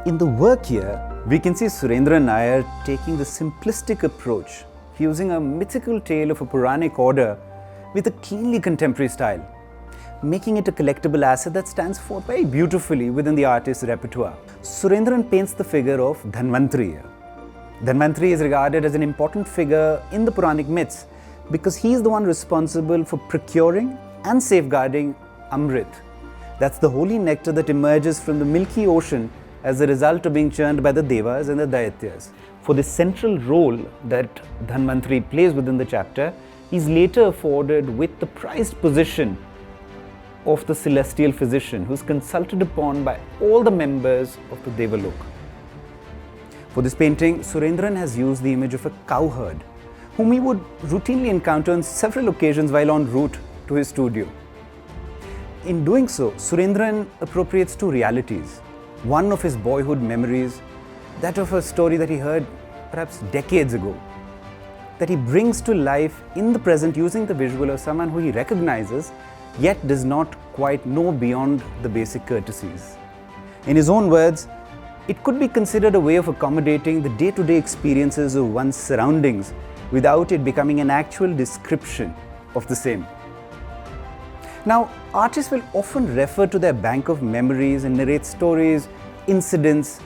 In the work here, we can see Surendran Nair taking the simplistic approach, fusing a mythical tale of a Puranic order with a cleanly contemporary style, making it a collectible asset that stands forth very beautifully within the artist's repertoire. Surendran paints the figure of Dhanvantari here. Dhanvantari is regarded as an important figure in the Puranic myths because he is the one responsible for procuring and safeguarding Amrit. That's the holy nectar that emerges from the milky ocean as a result of being churned by the Devas and the Daityas. For the central role that Dhanvantari plays within the chapter, he is later afforded with the prized position of the celestial physician who is consulted upon by all the members of the Devalok. For this painting, Surendran has used the image of a cowherd whom he would routinely encounter on several occasions while en route to his studio. In doing so, Surendran appropriates two realities. One of his boyhood memories, that of a story that he heard perhaps decades ago, that he brings to life in the present using the visual of someone who he recognizes yet does not quite know beyond the basic courtesies. In his own words, it could be considered a way of accommodating the day-to-day experiences of one's surroundings without it becoming an actual description of the same. Now, artists will often refer to their bank of memories and narrate stories, incidents,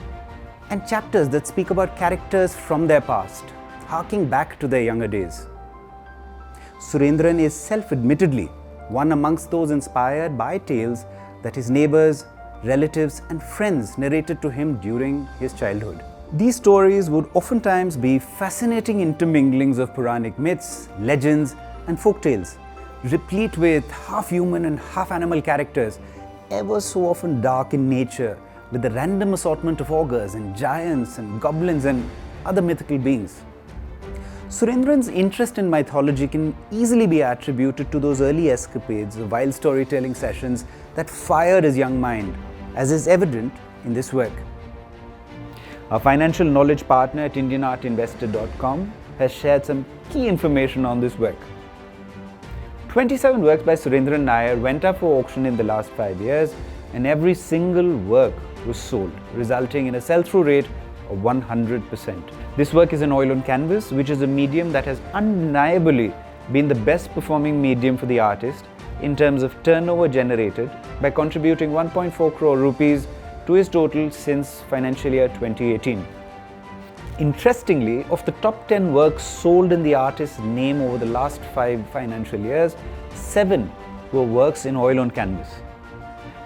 and chapters that speak about characters from their past, harking back to their younger days. Surendran is self-admittedly one amongst those inspired by tales that his neighbors, relatives, and friends narrated to him during his childhood. These stories would oftentimes be fascinating interminglings of Puranic myths, legends, and folktales, replete with half-human and half-animal characters, ever so often dark in nature, with a random assortment of ogres and giants and goblins and other mythical beings. Surendran's interest in mythology can easily be attributed to those early escapades of wild storytelling sessions that fired his young mind, as is evident in this work. Our financial knowledge partner at IndianArtInvestor.com has shared some key information on this work. 27 works by Surendran Nair went up for auction in the last 5 years, and every single work was sold, resulting in a sell-through rate of 100%. This work is an oil on canvas, which is a medium that has undeniably been the best performing medium for the artist in terms of turnover generated by contributing 1.4 crore rupees to his total since financial year 2018. Interestingly, of the top 10 works sold in the artist's name over the last 5 financial years, 7 were works in oil on canvas.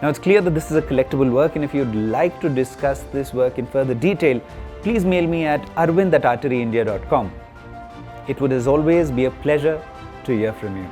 Now it's clear that this is a collectible work, and if you'd like to discuss this work in further detail, please mail me at arvind@arteryindia.com. It would as always be a pleasure to hear from you.